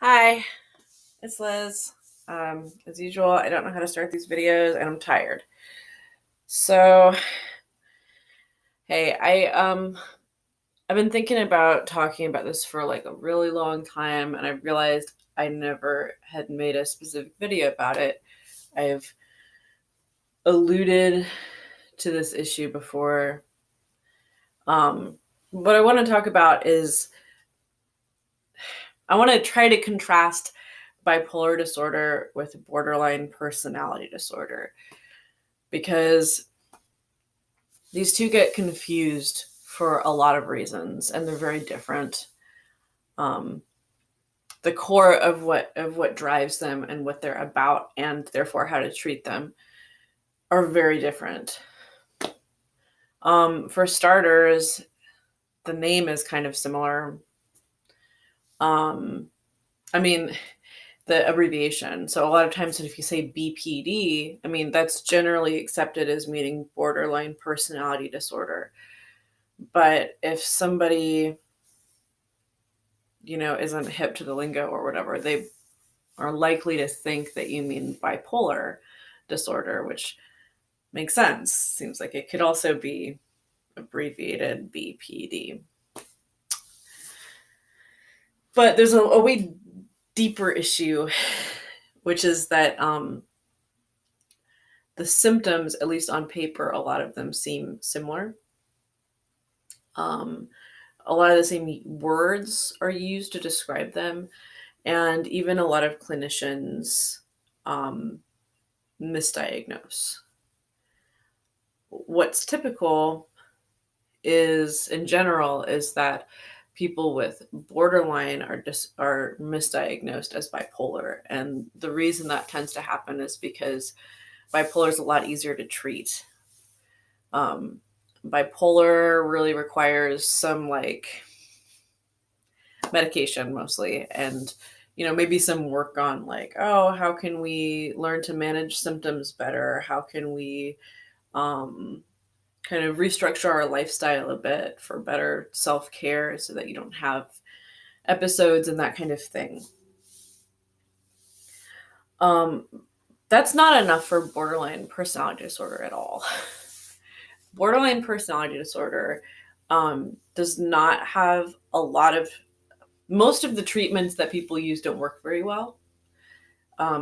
Hi, it's Liz. As usual, I don't know how to start these videos and I'm tired. So, hey, I've been thinking about talking about this for like a really long time and I realized I never had made a specific video about it. I've alluded to this issue before. What I want to talk about is I want to try to contrast bipolar disorder with borderline personality disorder because these two get confused for a lot of reasons and they're very different. um, the core of what drives them and what they're about and therefore how to treat them are very different. For starters, the name is kind of similar. um, I mean, the abbreviation, so a lot of times if you say BPD, I mean that's generally accepted as meaning borderline personality disorder. But if somebody isn't hip to the lingo or whatever, they are likely to think that you mean bipolar disorder, which makes sense. Seems like it could also be abbreviated BPD. But there's a way deeper issue, which is that the symptoms, at least on paper, a lot of them seem similar. Um, a lot of the same words are used to describe them, and even a lot of clinicians um, misdiagnose. What's typical is, in general, is that people with borderline are misdiagnosed as bipolar, and the reason that tends to happen is because bipolar is a lot easier to treat. Um, Bipolar really requires some like medication mostly, and maybe some work on like, oh, how can we learn to manage symptoms better? How can we um, kind of restructure our lifestyle a bit for better self-care so that you don't have episodes and that kind of thing. Um, that's not enough for borderline personality disorder at all. Borderline personality disorder does not have a lot of, most of the treatments that people use don't work very well.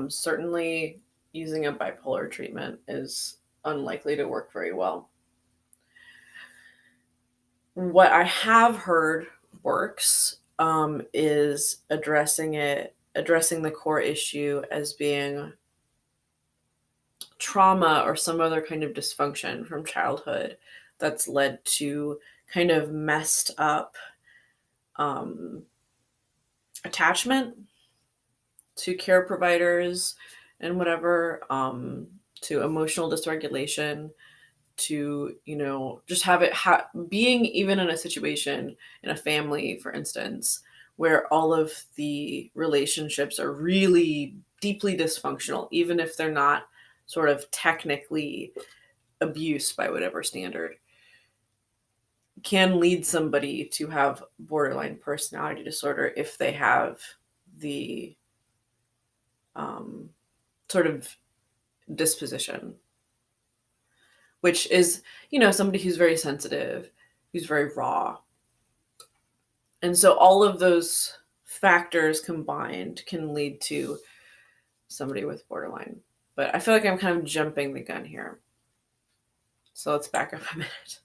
Certainly, using a bipolar treatment is unlikely to work very well. What I have heard works is addressing the core issue as being trauma or some other kind of dysfunction from childhood that's led to kind of messed up um, attachment to care providers and whatever, to emotional dysregulation, to just have it being even in a situation in a family, for instance, where all of the relationships are really deeply dysfunctional, even if they're not sort of technically abuse by whatever standard, can lead somebody to have borderline personality disorder if they have the um, sort of disposition, which is, somebody who's very sensitive, who's very raw. And so all of those factors combined can lead to somebody with borderline. But I feel like I'm kind of jumping the gun here. So let's back up a minute.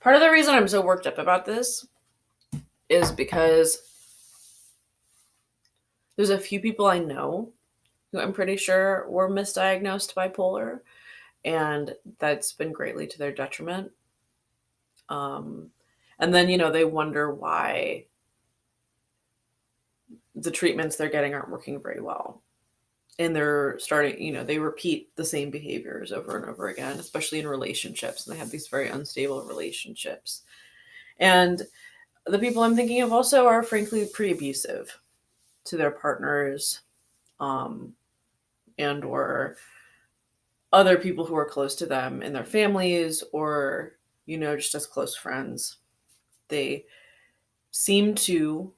Part of the reason I'm so worked up about this is because there's a few people I know who I'm pretty sure were misdiagnosed bipolar, and that's been greatly to their detriment. Um, and then, they wonder why the treatments they're getting aren't working very well. And they're starting, they repeat the same behaviors over and over again, especially in relationships. And they have these very unstable relationships. And the people I'm thinking of also are frankly pretty abusive to their partners, and or other people who are close to them in their families or, just as close friends. They seem to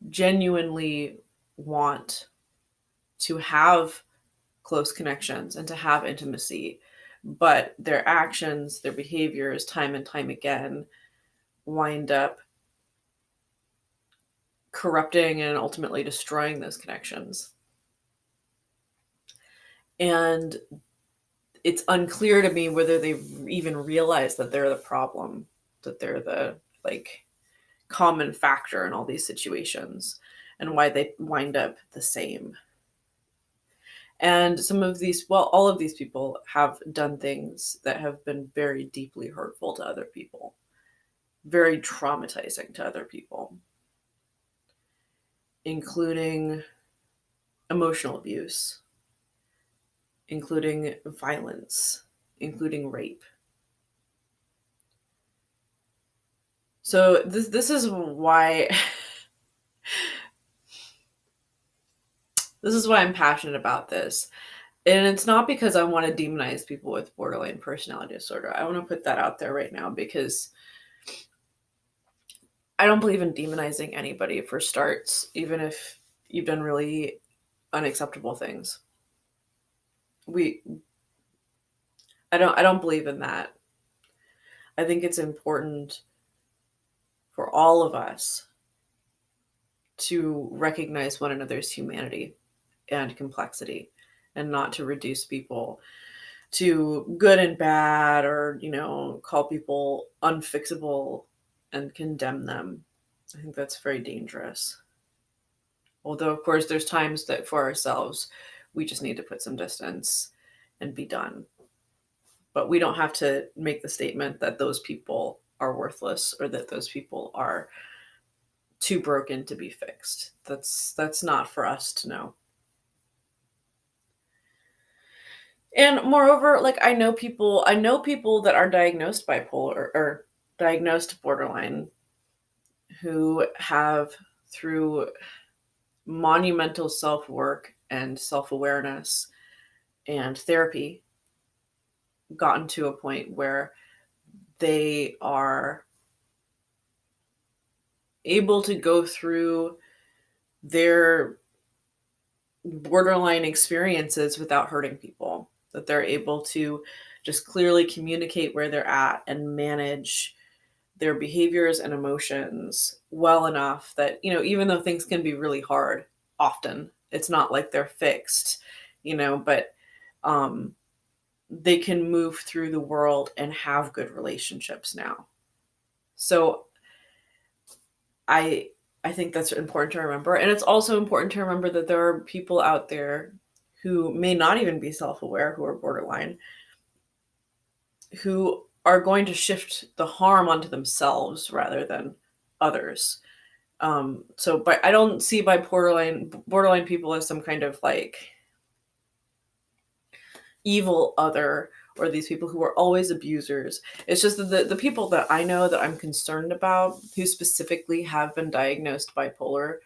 genuinely want to have close connections and to have intimacy, but their actions, their behaviors, time and time again, wind up corrupting and ultimately destroying those connections. And it's unclear to me whether they even realize that they're the problem, that they're the common factor in all these situations, and why they wind up the same. And all of these people have done things that have been very deeply hurtful to other people, very traumatizing to other people, including emotional abuse, including violence, including rape. So this is why I'm passionate about this. And it's not because I want to demonize people with borderline personality disorder. I want to put that out there right now because I don't believe in demonizing anybody for starts, even if you've done really unacceptable things. I don't believe in that. I think it's important for all of us to recognize one another's humanity and complexity and not to reduce people to good and bad or, call people unfixable and condemn them. I think that's very dangerous. Although, of course, there's times that for ourselves, we just need to put some distance and be done. But we don't have to make the statement that those people are worthless or that those people are too broken to be fixed. That's not for us to know. And moreover, I know people that are diagnosed bipolar or diagnosed borderline who have, through monumental self-work and self-awareness and therapy, gotten to a point where they are able to go through their borderline experiences without hurting people, that they're able to just clearly communicate where they're at and manage their behaviors and emotions well enough that, even though things can be really hard, often it's not like they're fixed, but they can move through the world and have good relationships now. So I think that's important to remember. And it's also important to remember that there are people out there who may not even be self-aware, who are borderline, who are going to shift the harm onto themselves rather than others. But I don't see borderline people as some kind of evil other, or these people who are always abusers. It's just that the people that I know that I'm concerned about, who specifically have been diagnosed bipolar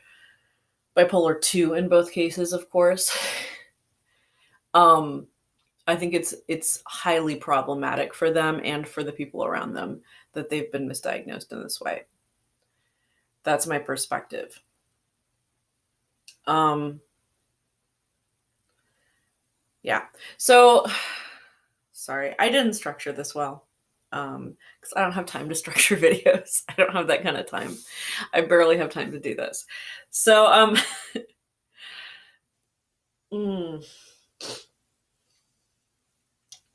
2 in both cases, of course, I think it's highly problematic for them and for the people around them that they've been misdiagnosed in this way. That's my perspective. Yeah. So, sorry, I didn't structure this well. Because I don't have time to structure videos. I don't have that kind of time. I barely have time to do this. So,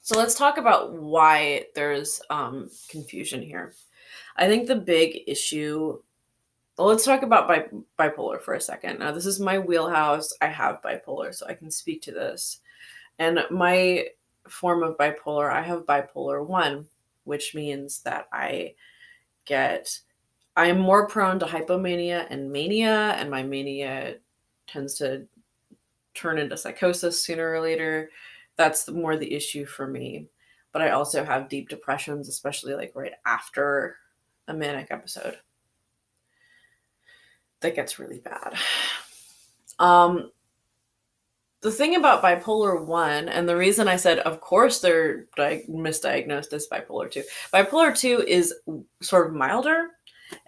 so let's talk about why there's confusion here. I think the big issue. Well, let's talk about bipolar for a second. Now, this is my wheelhouse. I have bipolar, so I can speak to this. And my form of bipolar, I have bipolar 1, which means that I am more prone to hypomania and mania, and my mania tends to turn into psychosis sooner or later. That's more the issue for me. But I also have deep depressions, especially right after a manic episode. That gets really bad. the thing about bipolar 1, and the reason I said, of course, they're misdiagnosed as bipolar 2 is sort of milder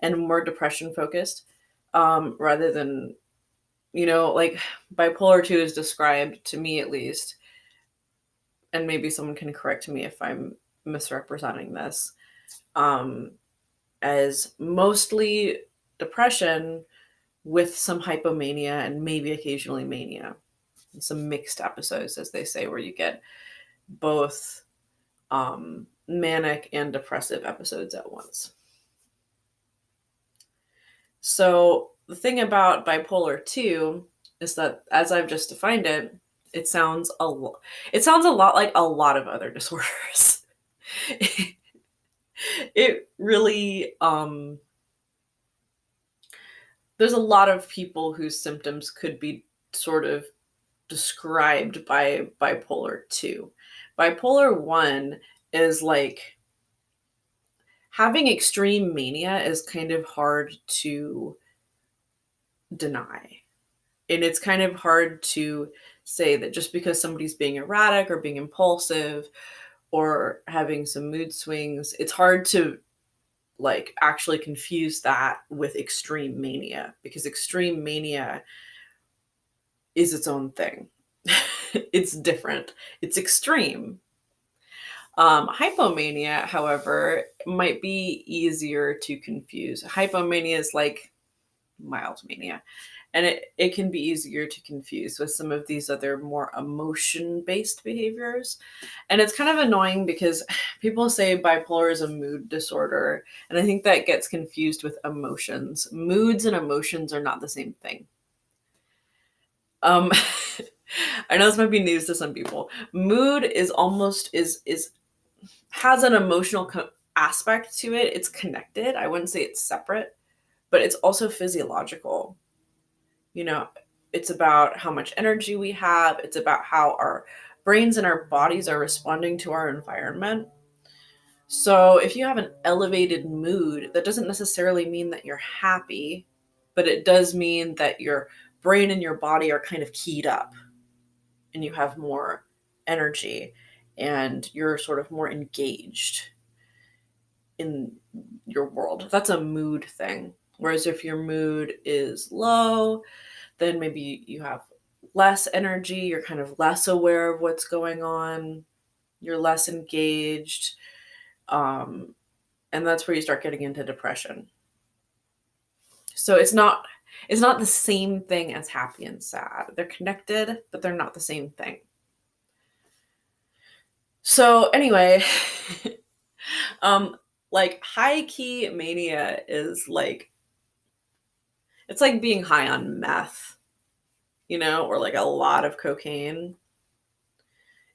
and more depression focused, rather than, like bipolar 2 is described, to me at least, and maybe someone can correct me if I'm misrepresenting this, um, as mostly depression with some hypomania and maybe occasionally mania. Some mixed episodes, as they say, where you get both manic and depressive episodes at once. So the thing about bipolar 2 is that, as I've just defined it, it sounds a lot. It sounds a lot like a lot of other disorders. It really there's a lot of people whose symptoms could be sort of described by bipolar 2. Bipolar 1 is like having extreme mania is kind of hard to deny. And it's kind of hard to say that just because somebody's being erratic or being impulsive or having some mood swings, it's hard to like actually confuse that with extreme mania, because extreme mania is its own thing. It's different. It's extreme. Hypomania, however, might be easier to confuse. Hypomania is like mild mania, and it can be easier to confuse with some of these other more emotion-based behaviors. And it's kind of annoying because people say bipolar is a mood disorder, and I think that gets confused with emotions. Moods and emotions are not the same thing. Um, I know this might be news to some people. Mood is almost is has an emotional aspect to it. It's connected. I wouldn't say it's separate, but it's also physiological. You know, it's about how much energy we have. It's about how our brains and our bodies are responding to our environment. So if you have an elevated mood, that doesn't necessarily mean that you're happy, but it does mean that your brain and your body are kind of keyed up and you have more energy and you're sort of more engaged in your world. That's a mood thing. Whereas if your mood is low, then maybe you have less energy, you're kind of less aware of what's going on, you're less engaged. And that's where you start getting into depression. So it's not the same thing as happy and sad. They're connected, but they're not the same thing. So anyway, like high key mania is like, it's like being high on meth, or like a lot of cocaine.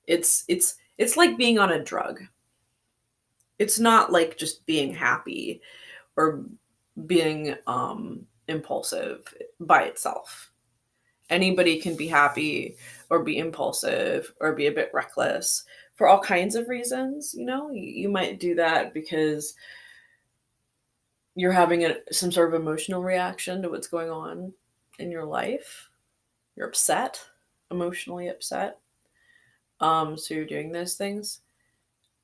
It's like being on a drug. It's not like just being happy or being impulsive by itself. Anybody can be happy or be impulsive or be a bit reckless for all kinds of reasons. You might do that because you're having some sort of emotional reaction to what's going on in your life. You're upset, emotionally upset. So you're doing those things.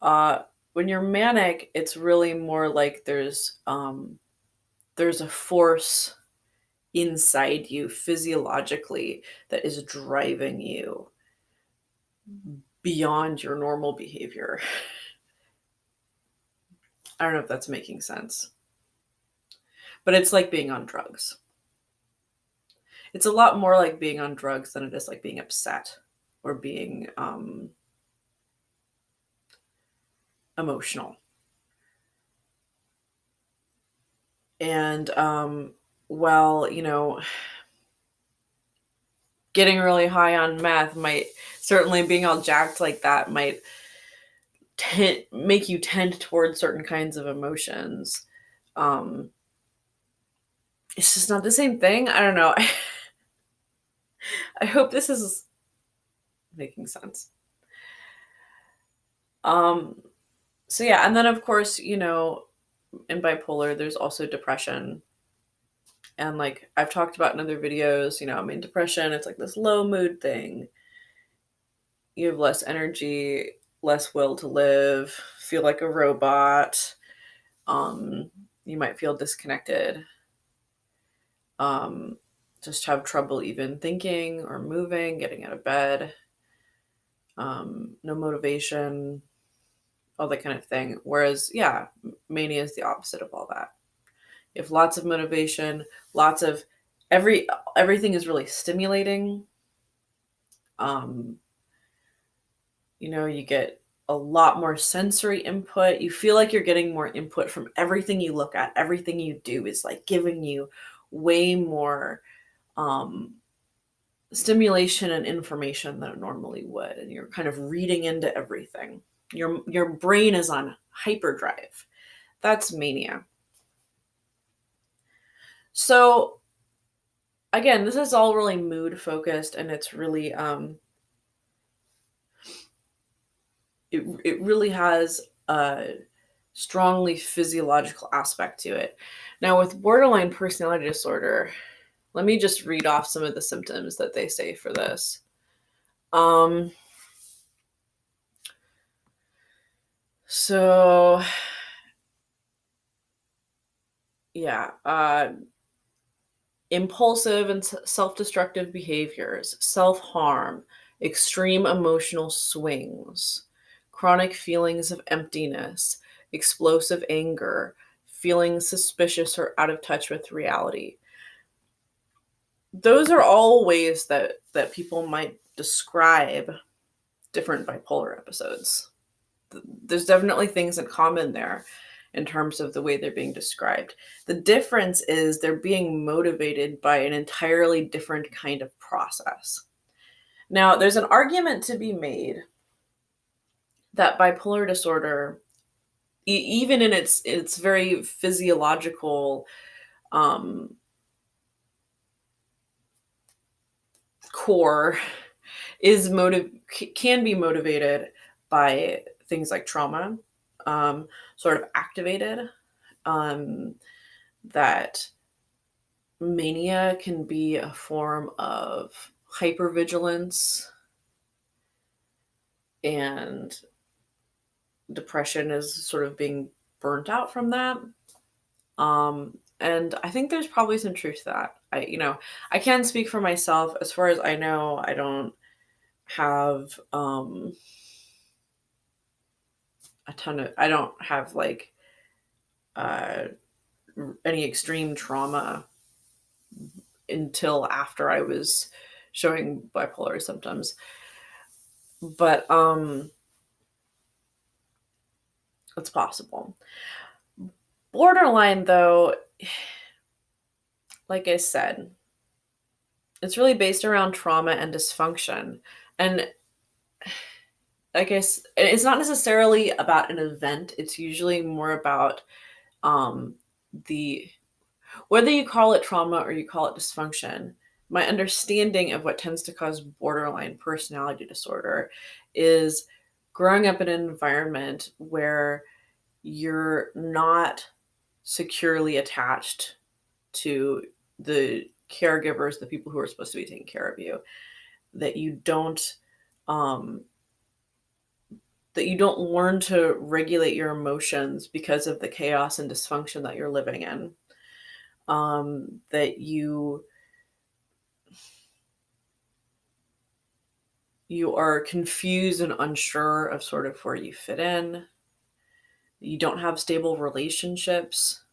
When you're manic, it's really more like there's a force inside you physiologically that is driving you beyond your normal behavior. I don't know if that's making sense, but it's like being on drugs. It's a lot more like being on drugs than it is like being upset or being emotional. And well, getting really high on meth might, certainly being all jacked like that might make you tend towards certain kinds of emotions. It's just not the same thing. I don't know. I hope this is making sense. So yeah, and then of course, in bipolar, there's also depression. And like I've talked about in other videos, depression, it's like this low mood thing. You have less energy, less will to live, feel like a robot. You might feel disconnected. Um, just have trouble even thinking or moving, getting out of bed. No motivation, all that kind of thing. Whereas, yeah, mania is the opposite of all that. You have lots of motivation, lots of everything is really stimulating. Um, you get a lot more sensory input. You feel like you're getting more input from everything you look at. Everything you do is like giving you way more um, stimulation and information than it normally would, and you're kind of reading into everything. Your brain is on hyperdrive. That's mania. So again, this is all really mood focused, and it's really it really has a strongly physiological aspect to it. Now, with borderline personality disorder, let me just read off some of the symptoms that they say for this. Um, so yeah, impulsive and self-destructive behaviors, self-harm, extreme emotional swings, chronic feelings of emptiness, explosive anger, feeling suspicious or out of touch with reality. Those are all ways that people might describe different bipolar episodes. There's definitely things in common there in terms of the way they're being described. The difference is they're being motivated by an entirely different kind of process. Now, there's an argument to be made that bipolar disorder, even in its very physiological core, can be motivated by things like trauma, sort of activated. That mania can be a form of hypervigilance, and depression is sort of being burnt out from that. And I think there's probably some truth to that. I can't speak for myself. As far as I know, I don't have I don't have like uh, any extreme trauma until after I was showing bipolar symptoms. But it's possible. Borderline, though, like I said, it's really based around trauma and dysfunction. And I guess it's not necessarily about an event. It's usually more about um, the whether you call it trauma or you call it dysfunction. My understanding of what tends to cause borderline personality disorder is growing up in an environment where you're not securely attached to the caregivers, the people who are supposed to be taking care of you, that you don't um, learn to regulate your emotions because of the chaos and dysfunction that you're living in. That you are confused and unsure of sort of where you fit in. You don't have stable relationships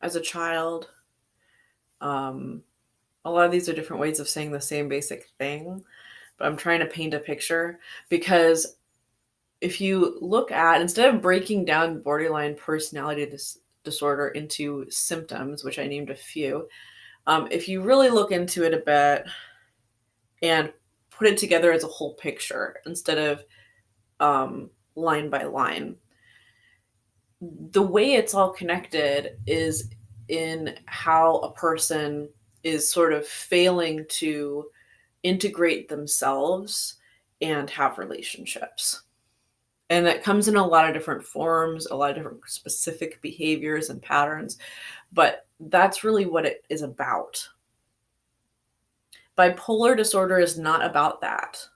as a child. Um, a lot of these are different ways of saying the same basic thing, but I'm trying to paint a picture, because if you look at, instead of breaking down borderline personality disorder into symptoms, which I named a few, if you really look into it a bit and put it together as a whole picture instead of line by line, the way it's all connected is in how a person is sort of failing to integrate themselves and have relationships. And that comes in a lot of different forms, a lot of different specific behaviors and patterns, but that's really what it is about. Bipolar disorder is not about that.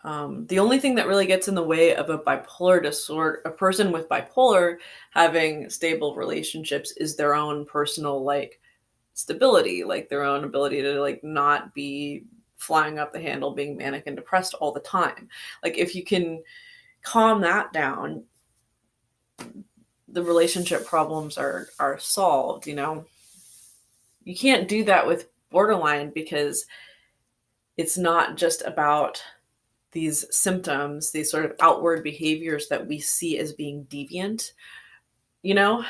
The only thing that really gets in the way of a bipolar disorder, a person with bipolar having stable relationships, is their own personal like stability, like their own ability to like not be flying up the handle, being manic and depressed all the time. Like if you can calm that down, the relationship problems are solved, you know. You can't do that with borderline because it's not just about these symptoms, these sort of outward behaviors that we see as being deviant, you know,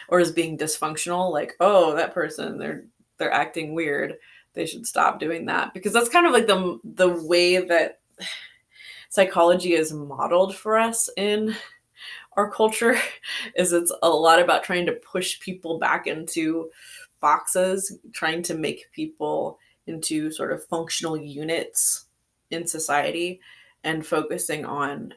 or as being dysfunctional, like, oh, that person, they're acting weird. They should stop doing that. Because that's kind of like the way that psychology is modeled for us in our culture is it's a lot about trying to push people back into boxes, trying to make people into sort of functional units in society and focusing on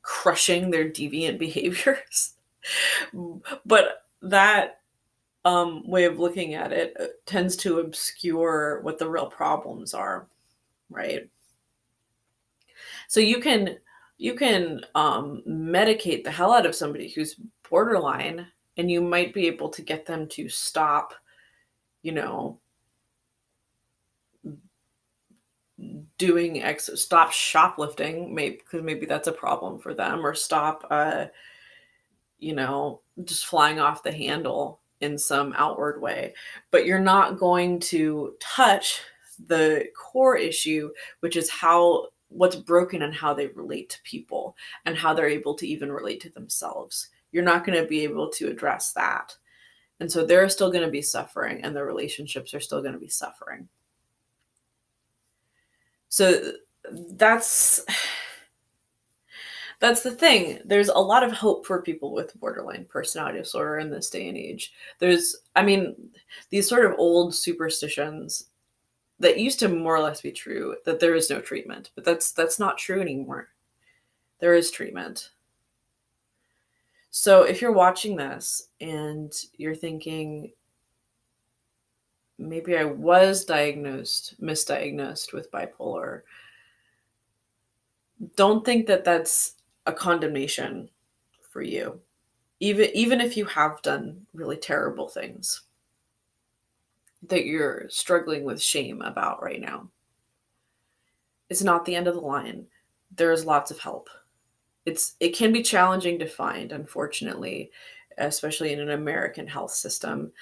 crushing their deviant behaviors. But that way of looking at it tends to obscure what the real problems are, right? So you can medicate the hell out of somebody who's borderline, and you might be able to get them to stop, you know, stop shoplifting, maybe because maybe that's a problem for them, or stop, just flying off the handle in some outward way. But you're not going to touch the core issue, which is what's broken and how they relate to people and how they're able to even relate to themselves. You're not going to be able to address that. And so they're still going to be suffering and the relationships are still going to be suffering. So that's the thing. There's a lot of hope for people with borderline personality disorder in this day and age. These sort of old superstitions that used to more or less be true, that there is no treatment, but that's not true anymore. There is treatment. So if you're watching this and you're thinking, maybe I was misdiagnosed with bipolar, don't think that that's a condemnation for you. Even if you have done really terrible things that you're struggling with shame about right now, it's not the end of the line. There's lots of help. It can be challenging to find, unfortunately, especially in an American health system,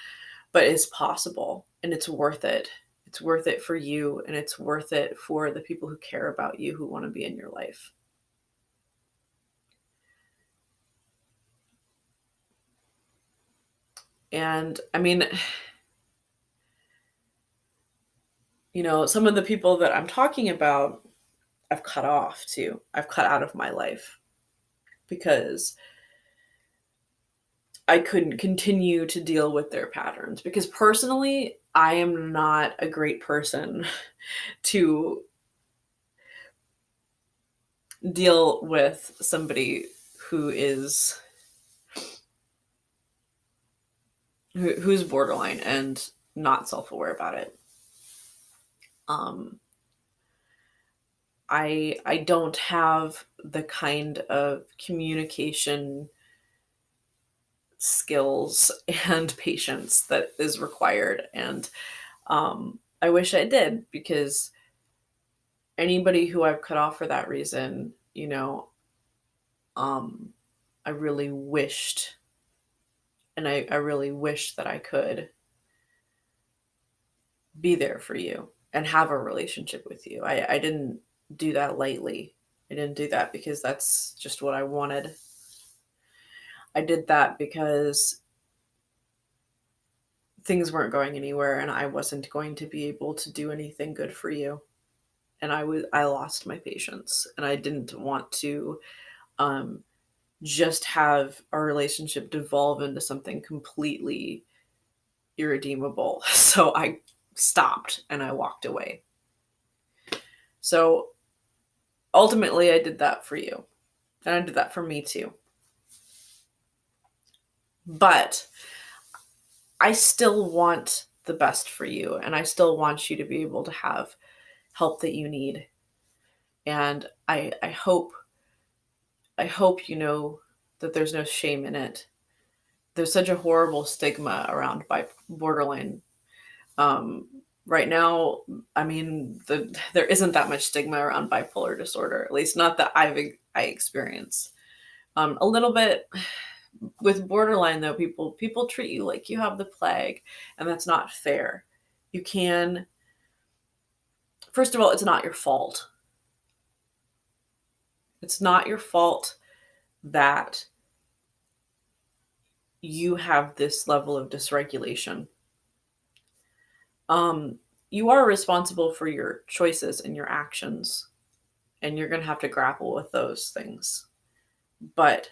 but it's possible and it's worth it. It's worth it for you, and it's worth it for the people who care about you, who want to be in your life. And some of the people that I'm talking about, I've cut off too. I've cut out of my life because I couldn't continue to deal with their patterns. Because personally, I am not a great person to deal with somebody who's borderline and not self-aware about it. I don't have the kind of communication skills and patience that is required, and I wish I did, because anybody who I've cut off for that reason, I really wished, and I really wish that I could be there for you and have a relationship with you. I didn't do that lightly. I didn't do that because that's just what I wanted. I did that because things weren't going anywhere and I wasn't going to be able to do anything good for you. And I lost my patience, and I didn't want to just have our relationship devolve into something completely irredeemable. So I stopped and I walked away. So ultimately, I did that for you, and I did that for me too. But I still want the best for you, and I still want you to be able to have help that you need. And I hope you know that there's no shame in it. There's such a horrible stigma around borderline. Um, right now, I mean, there isn't that much stigma around bipolar disorder, at least not that I experience. A little bit with borderline though, people treat you like you have the plague, and that's not fair. You can, first of all, it's not your fault. It's not your fault that you have this level of dysregulation. Um, you are responsible for your choices and your actions, and you're going to have to grapple with those things. But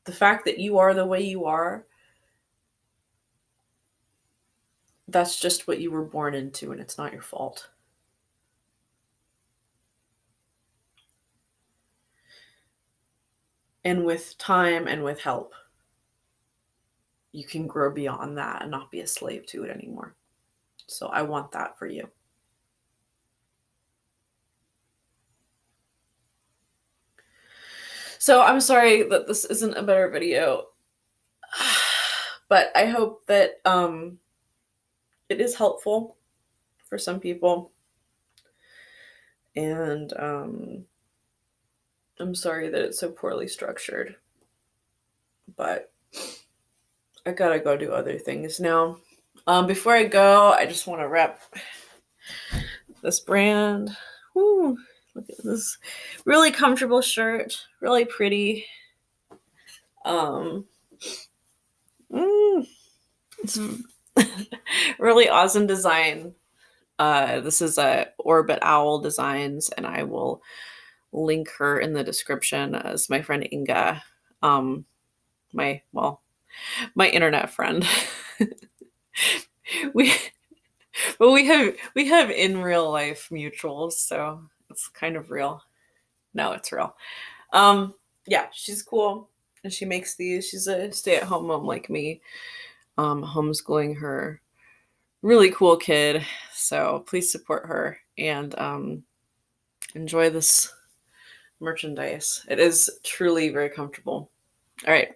the fact that you are the way you are, that's just what you were born into, and it's not your fault. And with time and with help, you can grow beyond that and not be a slave to it anymore. So I want that for you. So I'm sorry that this isn't a better video, but I hope that it is helpful for some people. And I'm sorry that it's so poorly structured, but I gotta go do other things now. Before I go, I just want to rep this brand. Woo, look at this really comfortable shirt, really pretty. It's really awesome design. This is a Orbit Owl Designs, and I will link her in the description as my friend Inga, my internet friend. we have in real life mutuals, so it's kind of real. No, it's real. Yeah, she's cool, and she makes these. She's a stay-at-home mom like me, homeschooling her really cool kid. So please support her and enjoy this merchandise. It is truly very comfortable. All right.